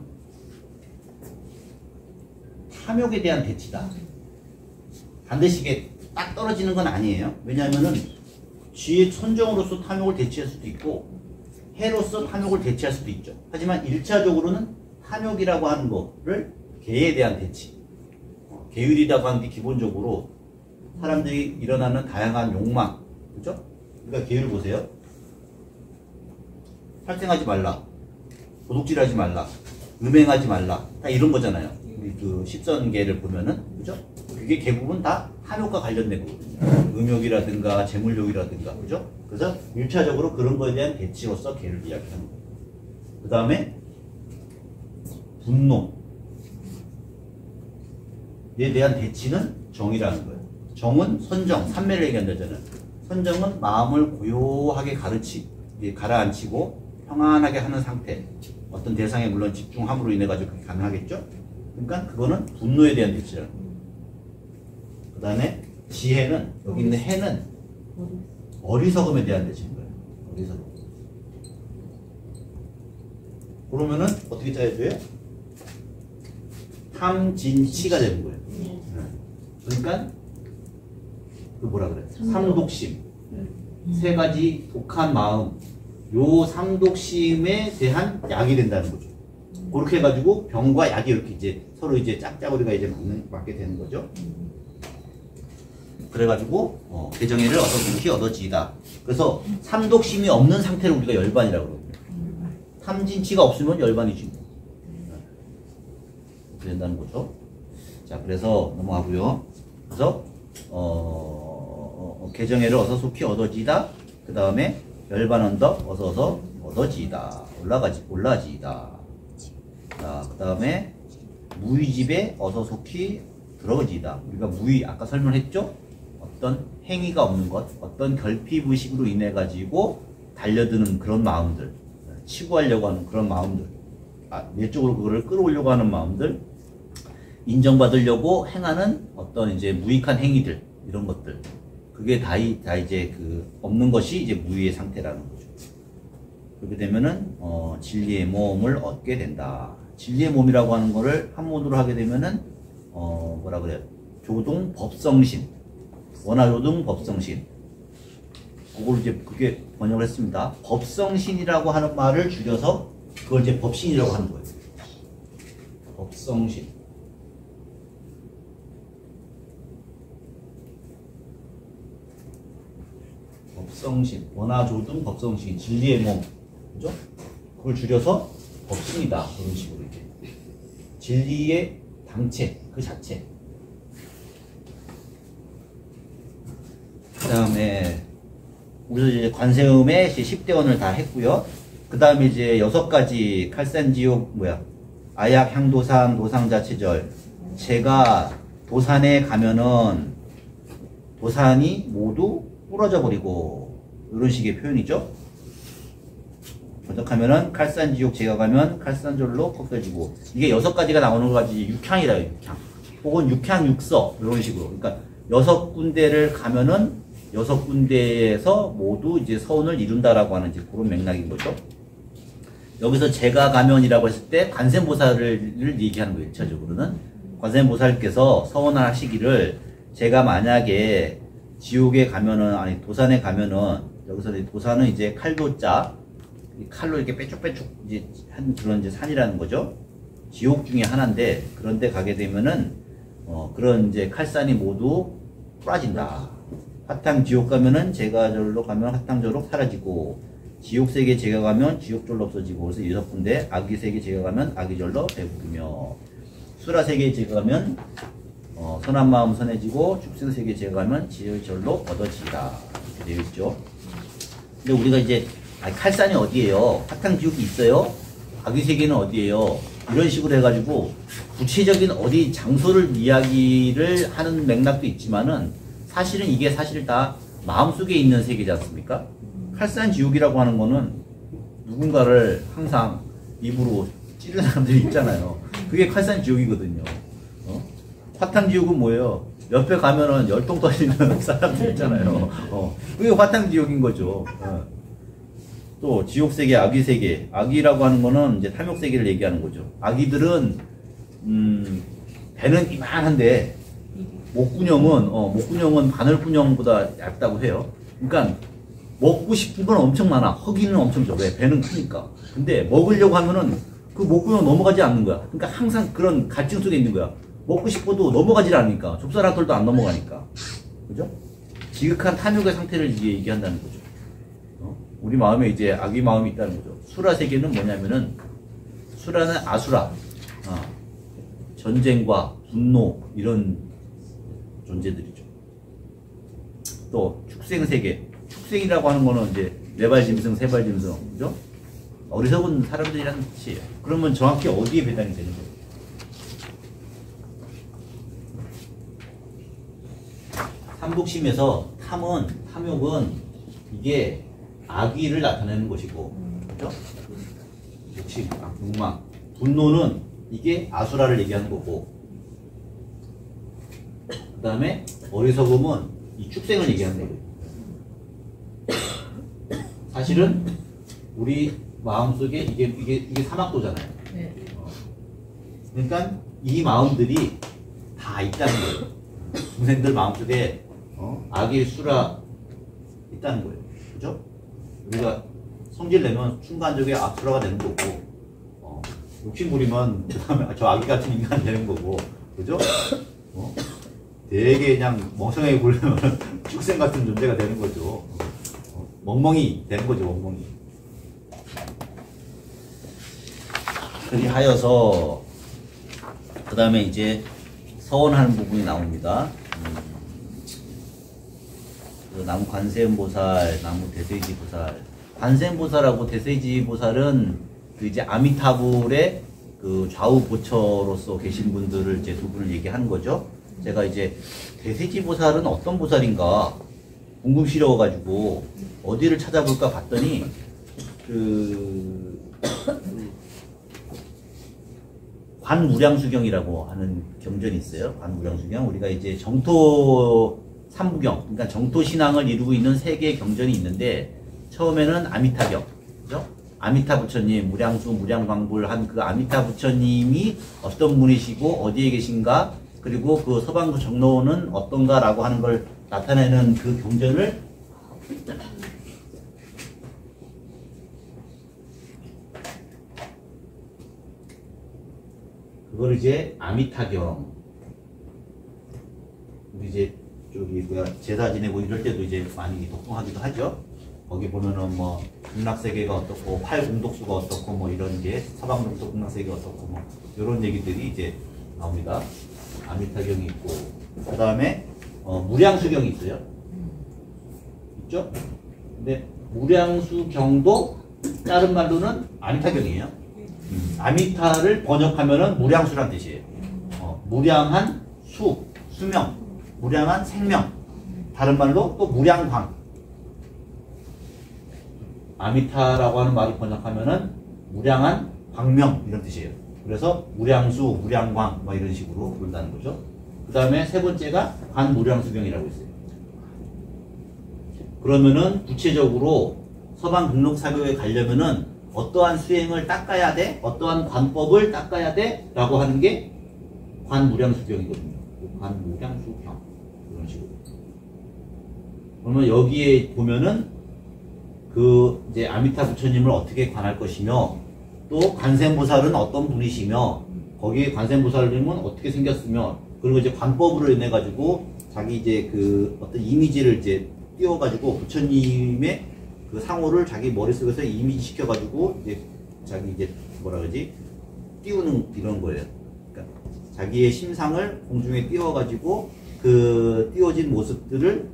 탐욕에 대한 대치다. 반드시 이게 딱 떨어지는 건 아니에요. 왜냐하면은 쥐의 선정으로서 탐욕을 대치할 수도 있고 해로서 탐욕을 대치할 수도 있죠. 하지만 1차적으로는 탐욕이라고 하는 거를 개에 대한 대치. 계율이라고 하는 게 기본적으로 사람들이 일어나는 다양한 욕망. 그죠? 그러니까 계율 보세요. 탈생하지 말라. 도둑질하지 말라. 음행하지 말라. 다 이런 거잖아요. 우리 그 십선계를 보면은. 그죠? 그게 대부분 다 탐욕과 관련된 거거든요. 음욕이라든가 재물욕이라든가. 그죠? 그래서 1차적으로 그런 거에 대한 대치로서 개를 이야기하는 거예요. 그 다음에 분노에 대한 대치는 정이라는 거예요. 정은 선정, 삼매를 얘기한다잖아요. 선정은 마음을 고요하게 가라앉히고 평안하게 하는 상태. 어떤 대상에 물론 집중함으로 인해 가지고 그게 가능하겠죠? 그러니까 그거는 분노에 대한 대치라는 거예요. 그 다음에 지혜는, 여기 있는 해는 어리석음에 대한 대치인 거예요. 어리석음. 그러면은 어떻게 짜여줘요? 탐진치가 되는 거예요. 그러니까 그 뭐라 그래? 삼독심. 세 가지 독한 마음. 요 삼독심에 대한 약이 된다는 거죠. 그렇게 해가지고 병과 약이 이렇게 이제 서로 이제 짝짝거리가 이제 맞게 되는 거죠. 그래가지고 개정애를 얻어놓기 얻어지이다. 그래서 삼독심이 없는 상태를 우리가 열반이라고 그러거든요. 탐진치가 없으면 열반이지. 그렇게 된다는 거죠. 자, 그래서 넘어가고요. 그래서 개정애를 어서 속히 얻어지이다. 그 다음에 열반 언덕 어서 얻어지이다. 올라지이다. 자, 그 다음에 무의집에 어서 속히 들어지이다. 우리가 무의 아까 설명했죠? 어떤 행위가 없는 것, 어떤 결핍의식으로 인해 가지고 달려드는 그런 마음들, 치부하려고 하는 그런 마음들, 내적으로 그거를 끌어오려고 하는 마음들, 인정받으려고 행하는 어떤 이제 무익한 행위들, 이런 것들, 그게 다 이제 그 없는 것이 이제 무의의 상태라는 거죠. 그렇게 되면은 진리의 몸을 얻게 된다. 진리의 몸이라고 하는 거를 한문으로 하게 되면은 뭐라 그래요? 조동 법성신, 원하조동 법성신. 그걸 이제 그게 번역을 했습니다. 법성신이라고 하는 말을 줄여서 그걸 이제 법신이라고 하는 거예요. 법성신. 법성신, 원하조동 법성신, 진리의 몸, 그죠? 그걸 줄여서 법신이다. 그런 식으로 이제 진리의 당체, 그 자체. 그 다음에 우리가 이제 관세음의 10대원을 다 했고요. 그 다음에 이제 6가지 칼산지옥 아약, 향도산, 도상자체절. 제가 도산에 가면은 도산이 모두 부러져 버리고, 이런 식의 표현이죠. 번역하면은 칼산지옥 제가 가면 칼산절로 꺾여지고, 이게 6가지가 나오는 거 가지고 육향이라요. 육향 혹은 육향육서, 이런 식으로. 그러니까 6군데를 가면은 6군데에서 모두 이제 서운을 이룬다라고 하는 이제 그런 맥락인 거죠. 여기서 제가 가면이라고 했을 때 관세음보살을 얘기하는 거예요. 1차적으로는 관세음보살께서 서원을 하시기를, 제가 만약에 지옥에 가면은, 아니 도산에 가면은, 여기서 도산은 이제 칼도자, 칼로 이렇게 빼쭉빼쭉 이제 한 그런 이제 산이라는 거죠. 지옥 중에 하나인데, 그런데 가게 되면은 그런 이제 칼산이 모두 뿌라진다. 화탕지옥 가면은 제가 절로 가면 화탕절로 사라지고, 지옥세계 제가 가면 지옥절로 없어지고, 그래서 6군데, 아기세계 제가 가면 아기절로 배부르며, 수라세계 제가 가면 선한 마음 선해지고, 축생세계 제가 가면 지옥절로 얻어지다. 이렇게 되어 있죠. 근데 우리가 이제 칼산이 어디예요? 화탕지옥이 있어요? 아기세계는 어디예요? 이런 식으로 해가지고 구체적인 어디 장소를 이야기를 하는 맥락도 있지만은, 사실은 이게 사실 다 마음속에 있는 세계지 않습니까? 칼산지옥이라고 하는 거는 누군가를 항상 입으로 찌르는 사람들이 있잖아요. 그게 칼산지옥이거든요. 화탕지옥은 뭐예요? 옆에 가면은 열통 터지는 사람들 있잖아요. 그게 화탕지옥인 거죠. 또 지옥세계, 아기세계. 아기라고 하는 거는 이제 탐욕세계를 얘기하는 거죠. 아기들은 배는 이만한데 목구녕은 바늘구녕보다 얇다고 해요. 그러니까 먹고 싶은 건 엄청 많아. 허기는 엄청 적어. 왜? 배는 크니까. 근데 먹으려고 하면은 그 목구녕 넘어가지 않는 거야. 그러니까 항상 그런 갈증 속에 있는 거야. 먹고 싶어도 넘어가질 않으니까. 좁쌀한톨도 안 넘어가니까. 그죠? 지극한 탐욕의 상태를 이제 얘기한다는 거죠. 우리 마음에 이제 악의 마음이 있다는 거죠. 수라 세계는 뭐냐면은, 수라는 아수라, 전쟁과 분노, 이런 존재들이죠. 또 축생 세계, 축생이라고 하는 거는 이제 네발짐승, 세발짐승, 그죠? 어리석은 사람들이라는 뜻이에요. 그러면 정확히 어디에 배당이 되는 거예요? 삼복심에서 탐욕은 이게 악의를 나타내는 것이고, 그죠? 욕심, 욕망. 분노는 이게 아수라를 얘기하는 거고, 그 다음에 어리석음은 이 축생을 얘기하는 거예요. 사실은 우리 마음속에 이게 사막도잖아요. 네. 그러니까 이 마음들이 다 있다는 거예요. 중생들 마음속에 악의 수라 있다는 거예요. 그죠? 우리가 성질 내면 순간적에 악수라가 되는 거고, 욕심 부리면 그 다음에 저 아기 같은 인간 되는 거고, 그죠? 되게 그냥 멍청하게 굴려면 축생 같은 존재가 되는 거죠. 멍멍이 되는 거죠, 멍멍이. 그리하여서 그 다음에 이제 서원하는 부분이 나옵니다. 그 나무 관세음보살, 나무 대세지보살. 관세음보살하고 대세지보살은 그 이제 아미타불의 그 좌우 보처로서 계신 분들을 이제 두 분을 얘기하는 거죠. 제가 이제 대세지보살은 어떤 보살인가 궁금스러워가지고 어디를 찾아볼까 봤더니 관무량수경이라고 하는 경전이 있어요. 관무량수경. 우리가 이제 정토 삼부경, 그러니까 정토 신앙을 이루고 있는 세 개의 경전이 있는데, 처음에는 아미타경, 그죠? 아미타 부처님, 무량수, 무량광불 한 그 아미타 부처님이 어떤 분이시고 어디에 계신가, 그리고 그 서방부 정로는 어떤가라고 하는 걸 나타내는 그 경전을 그걸 이제 아미타경, 우리 이제 저기 제사 지내고 이럴 때도 이제 많이 독송하기도 하죠. 거기 보면은 뭐 극락세계가 어떻고 팔공독수가 어떻고 뭐 이런 게 서방동서 극락세계가 어떻고 뭐 이런 얘기들이 이제 나옵니다. 아미타경이 있고, 그 다음에 무량수경이 있어요. 있죠? 근데 무량수경도 다른 말로는 아미타경이에요. 아미타를 번역하면은 무량수란 뜻이에요. 무량한 수, 수명, 무량한 생명. 다른 말로 또 무량광. 아미타라고 하는 말을 번역하면은 무량한 광명 이런 뜻이에요. 그래서 무량수, 무량광 뭐 이런 식으로 부른다는 거죠. 그 다음에 세 번째가 관무량수경이라고 있어요. 그러면은 구체적으로 서방 등록사교에 가려면은 어떠한 수행을 닦아야 돼? 어떠한 관법을 닦아야 돼? 라고 하는 게 관무량수경이거든요. 관무량수경. 이런 식으로. 그러면 여기에 보면은 그 이제 아미타 부처님을 어떻게 관할 것이며, 또 관세음보살은 어떤 분이시며, 거기에 관세음보살님은 어떻게 생겼으며, 그리고 이제 관법으로 인해 가지고 자기 이제 그 어떤 이미지를 이제 띄워가지고 부처님의 그 상호를 자기 머릿속에서 이미지 시켜가지고 이제 자기 이제 뭐라 그러지? 띄우는 이런 거예요. 그러니까 자기의 심상을 공중에 띄워가지고 그 띄워진 모습들을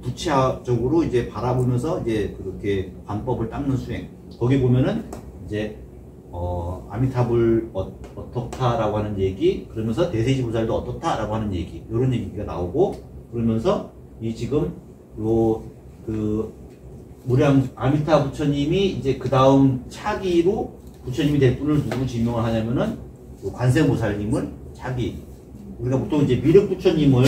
구체적으로 이제 바라보면서 이제 그렇게 관법을 닦는 수행. 거기 보면은 이제 아미타불 어떻다라고 하는 얘기, 그러면서 대세지보살도 어떻다라고 하는 얘기, 이런 얘기가 나오고, 그러면서 이 지금 요 그 무량 아미타 부처님이 이제 그 다음 차기로 부처님이 될 분을 누구 지명을 하냐면은 관세음보살님을 차기. 우리가 보통 이제 미륵 부처님을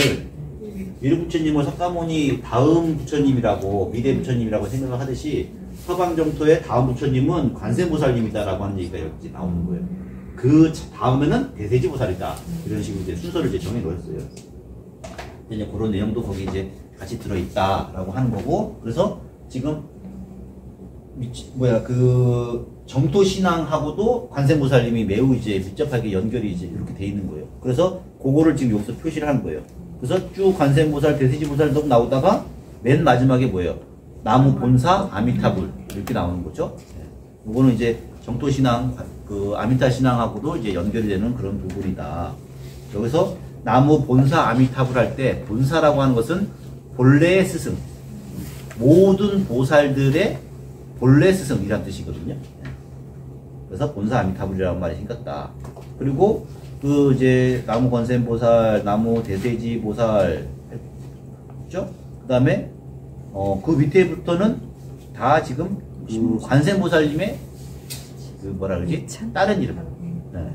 석가모니 다음 부처님이라고, 미래 부처님이라고 생각을 하듯이, 서방정토의 다음 부처님은 관세음보살님이다라고 하는 얘기가 여기 나오는 거예요. 그 다음에는 대세지보살이다. 이런 식으로 이제 순서를 이제 정해 놓았어요. 이제 그런 내용도 거기 이제 같이 들어있다라고 하는 거고, 그래서 지금 그 정토신앙하고도 관세음보살님이 매우 이제 밀접하게 연결이 이제 이렇게 돼 있는 거예요. 그래서 그거를 지금 여기서 표시를 하는 거예요. 그래서 쭉 관세음보살, 대세지보살 나오다가 맨 마지막에 뭐예요? 나무 본사, 아미타불 이렇게 나오는 거죠. 이거는 이제 정토신앙, 그 아미타 신앙하고도 이제 연결이 되는 그런 부분이다. 여기서 나무 본사, 아미타불 할 때 본사라고 하는 것은 본래의 스승, 모든 보살들의 본래 스승이란 뜻이거든요. 그래서 본사 아미타불이라는 말이 생겼다. 그리고 그 이제 나무 관세음보살, 나무 대세지보살 그죠? 그 다음에 그 밑에부터는 다 지금 그 관세음보살님의 그 뭐라 그러지? 다른 이름. 네.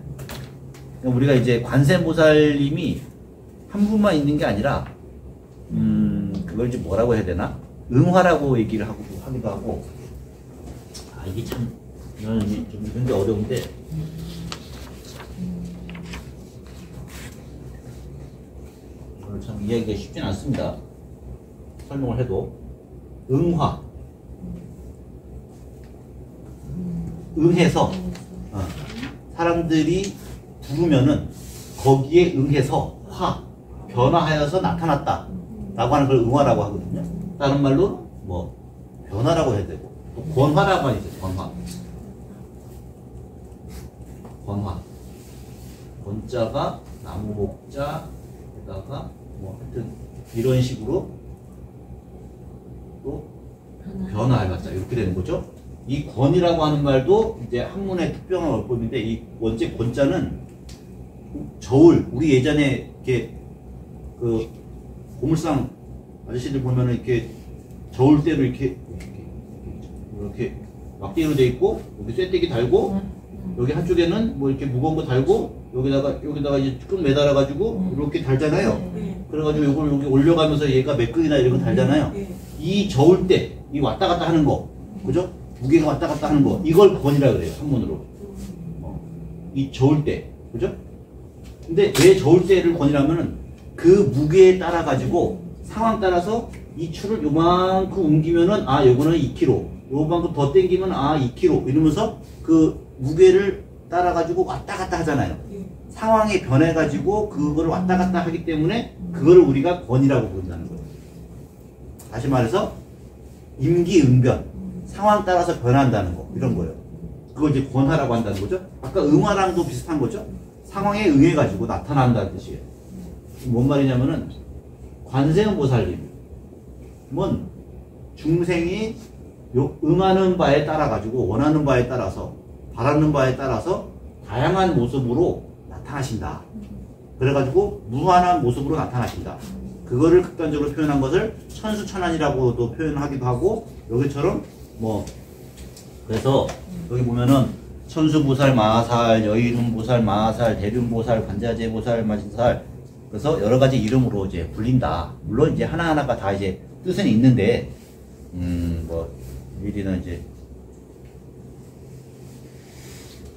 그러니까 우리가 이제 관세음보살님이 한 분만 있는 게 아니라 그걸 이제 뭐라고 해야 되나? 응화라고 얘기를 하기도 하고. 아, 이게 참 저는 좀 굉장히 어려운데. 이걸 참 이해하기가 쉽진 않습니다. 설명을 해도. 응화. 응해서 사람들이 부르면은 거기에 응해서 변화하여서 나타났다 라고 하는 걸 응화라고 하거든요. 다른 말로 뭐 변화라고 해야 되고 또 권화라고 하죠. 권화. 권자가 나무 목자에다가 뭐 하여튼 이런 식으로 또 변화해봤자 이렇게 되는 거죠. 이 권이라고 하는 말도 이제 학문의 특별한 어법인데 이 원체 권자는 저울, 우리 예전에 이렇게 그 고물상 아저씨들 보면은 이렇게 저울대로 이렇게 막대기로 돼 있고 여기 쇠대기 달고 여기 한쪽에는 뭐 이렇게 무거운 거 달고 여기다가 이제 끈 매달아 가지고 이렇게 달잖아요. 그래가지고 이걸 여기 올려가면서 얘가 맥끈이나 이런 거 달잖아요. 이 저울대, 이 왔다 갔다 하는 거, 그죠? 무게가 왔다 갔다 하는 거, 이걸 권이라 그래요, 한문으로. 이 저울대, 그죠? 근데 왜 저울대를 권이라면은 그 무게에 따라 가지고 상황 따라서 이 줄을 요만큼 옮기면은 요거는 2kg, 요만큼 더 당기면 2kg 이러면서 그 무게를 따라 가지고 왔다 갔다 하잖아요. 상황이 변해 가지고 그거를 왔다 갔다 하기 때문에 그거를 우리가 권이라고 부른다는 거예요. 다시 말해서 임기응변, 상황 따라서 변한다는 거, 이런 거예요. 그걸 이제 권화라고 한다는 거죠. 아까 응화랑도 비슷한 거죠. 상황에 응해가지고 나타난다는 뜻이에요. 뭔 말이냐면은 관세음보살님은 중생이 응하는 바에 따라 가지고 원하는 바에 따라서 바라는 바에 따라서 다양한 모습으로 나타나신다. 그래가지고 무한한 모습으로 나타나신다. 그거를 극단적으로 표현한 것을 천수천안이라고도 표현하기도 하고, 여기처럼 뭐 그래서 여기 보면은 천수보살, 마살, 여인훈보살, 마살, 대륜보살, 관자재보살, 마진살, 그래서 여러 가지 이름으로 이제 불린다. 물론 이제 하나하나가 다 이제 뜻은 있는데 뭐 미리는 이제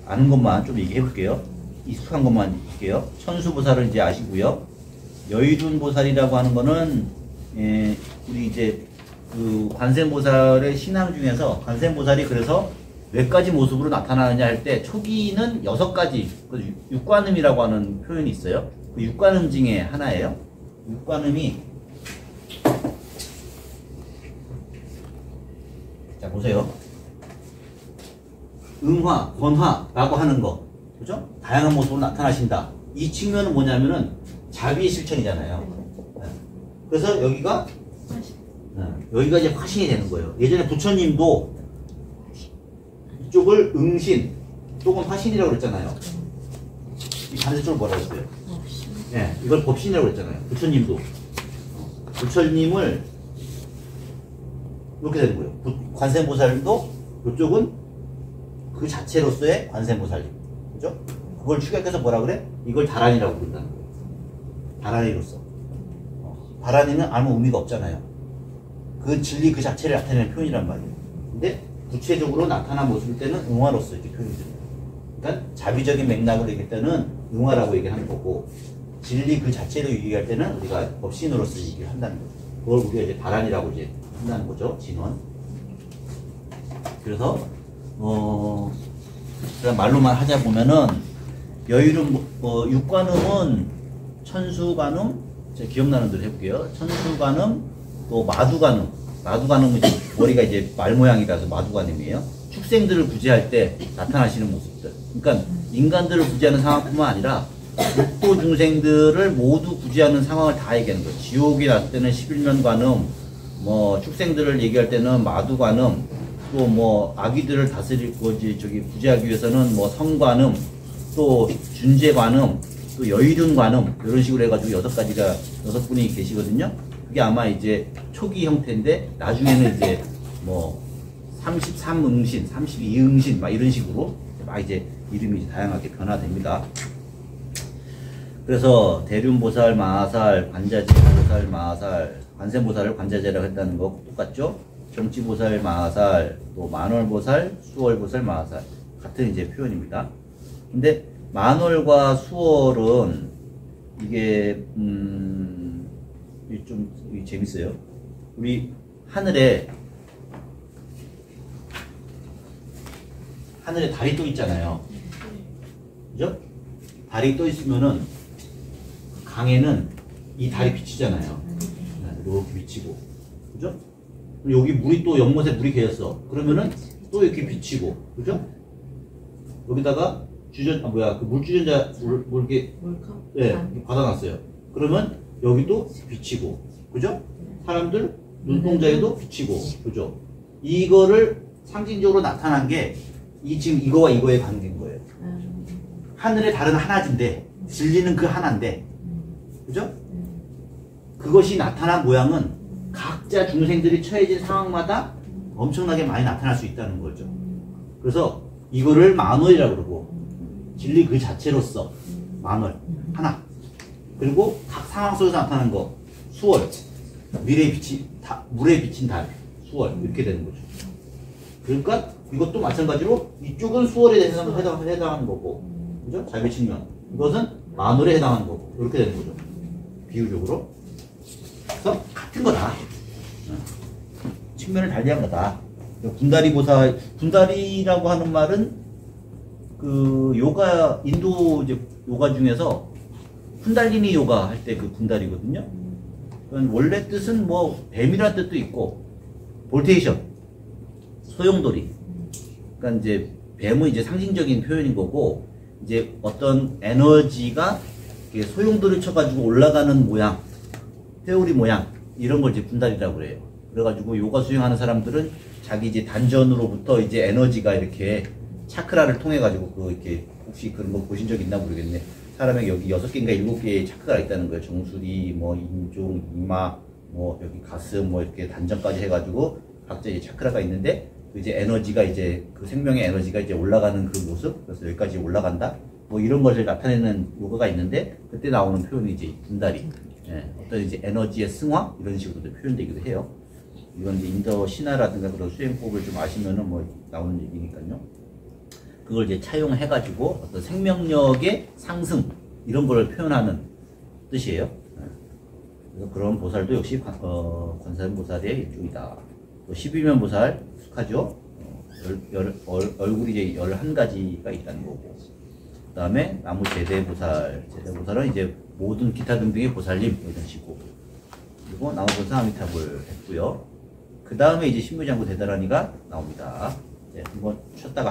아는 것만 좀 얘기해 볼게요. 익숙한 것만 볼게요. 천수보살은 이제 아시고요. 여의둔보살이라고 하는 거는 우리 이제 그 관세음보살의 신앙 중에서 관세음보살이 그래서 몇 가지 모습으로 나타나느냐 할 때 초기는 6가지, 육관음이라고 하는 표현이 있어요. 그 육관음 중에 하나예요. 육관음이, 자 보세요. 응화, 권화라고 하는 거, 그죠? 다양한 모습으로 나타나신다. 이 측면은 뭐냐면은 자비의 실천이잖아요. 그래서 여기가 이제 화신이 되는 거예요. 예전에 부처님도 이쪽을 응신 또는 화신이라고 그랬잖아요. 이 반대쪽을 뭐라고 했어요? 네, 이걸 법신이라고 그랬잖아요. 부처님도. 부처님을 이렇게 되는 거예요. 관세음보살도 이쪽은 그 자체로서의 관세음보살님. 그죠? 그걸 축약해서 뭐라 그래? 이걸 다란이라고 부른다는 거예요. 다란이로서. 다란이는 아무 의미가 없잖아요. 그 진리 그 자체를 나타내는 표현이란 말이에요. 근데 구체적으로 나타난 모습일 때는 응화로서 이렇게 표현이 됩니다. 그러니까 자비적인 맥락으로 얘기할 때는 응화라고 얘기하는 거고, 진리 그 자체로 얘기할 때는 우리가 법신으로서 얘기를 한다는 거죠. 그걸 우리가 이제 다란이라고 이제 한다는 거죠. 진원. 그래서 그냥 말로만 하자 보면은 여유는 육관음은 천수관음, 제가 기억나는 대로 해볼게요. 천수관음, 또 마두관음. 마두관음은 이제 머리가 이제 말 모양이라서 마두관음이에요. 축생들을 구제할 때 나타나시는 모습들. 그러니까 인간들을 구제하는 상황뿐만 아니라 육도 중생들을 모두 구제하는 상황을 다 얘기하는 거예요. 지옥이 났을 때는 11면관음, 뭐 축생들을 얘기할 때는 마두관음, 또 뭐 아기들을 다스리고 저기 구제하기 위해서는 뭐 성관음, 또 준재관음, 또 여의둔관음, 이런 식으로 해가지고 6가지가 6분이 계시거든요. 그게 아마 이제 초기 형태인데 나중에는 이제 뭐 33응신, 32응신 막 이런 식으로 막 이제 이름이 다양하게 변화됩니다. 그래서 대륜보살, 마하살, 관자재보살, 마하살, 관세보살을 관자재라고 했다는 거 똑같죠? 정치보살, 마하살, 또 만월보살, 수월보살, 마하살 같은 이제 표현입니다. 근데 만월과 수월은 이게 좀 재밌어요. 우리 하늘에 달이 떠 있잖아요. 그죠? 달이 떠 있으면은 강에는 이 달이 비치잖아요. 이렇게 비치고, 그죠? 여기 물이 또 연못에 물이 개였어. 그러면은 또 이렇게 비치고, 그죠? 여기다가 그 물주전자 물 이렇게 예, 받아놨어요. 그러면 여기도 비치고, 그죠? 사람들 눈동자에도 비치고, 그죠? 이거를 상징적으로 나타난 게 지금 이거와 이거의 관계인 거예요. 하늘의 달은 하나인데 진리는 그 하나인데, 그죠? 그것이 나타난 모양은 각자 중생들이 처해진 상황마다 엄청나게 많이 나타날 수 있다는 거죠. 그래서 이거를 만월이라고 그러고, 진리 그 자체로서 만월 하나, 그리고 각 상황 속에서 나타나는 거 수월, 물에 비친 달 수월, 이렇게 되는 거죠. 그러니까 이것도 마찬가지로 이쪽은 수월에 해당하는 거고, 그죠? 자비측면, 이것은 만월에 해당하는 거고, 이렇게 되는 거죠. 비유적으로. 그래서 같은 거다. 측면을 달리한 거다. 군다리라고 하는 말은 그 인도 이제 요가 중에서 쿤달리니 요가 할 때 그 군다리거든요. 원래 뜻은 뭐 뱀이라는 뜻도 있고, 볼테이션, 소용돌이. 그러니까 이제 뱀은 이제 상징적인 표현인 거고, 이제 어떤 에너지가 소용돌이 쳐가지고 올라가는 모양, 회오리 모양, 이런 걸 이제 군다리라고 그래요. 그래가지고 요가 수행하는 사람들은 자기 이제 단전으로부터 이제 에너지가 이렇게 차크라를 통해가지고 이렇게 혹시 그런 거 보신 적 있나 모르겠네. 사람에게 여기 6개인가 7개의 차크가 있다는 거예요. 정수리, 뭐 인중, 이마, 뭐 여기 가슴, 뭐 이렇게 단전까지 해가지고 각자 이제 차크라가 있는데, 이제 에너지가 이제 그 생명의 에너지가 이제 올라가는 그 모습, 그래서 여기까지 올라간다. 뭐 이런 것을 나타내는 요가가 있는데, 그때 나오는 표현이 이제 군다리. 예, 어떤 이제 에너지의 승화 이런 식으로도 표현되기도 해요. 이건 이제 인도 신화라든가 그런 수행법을 좀 아시면은 뭐 나오는 얘기니까요. 그걸 이제 차용해가지고 어떤 생명력의 상승 이런 걸 표현하는 뜻이에요. 예. 그래서 그런 보살도 역시 관세음보살의 일종이다. 또 12면 보살 속하죠. 얼굴이 이제 11가지가 있다는 거고. 그 다음에 나무 제대보살은 이제 모든 기타 등등의 보살님 이런 식으로. 그리고 나무본사 아미타불 했고요. 그 다음에 이제 신묘장구 대다라니가 나옵니다. 네, 한번 쉬었다가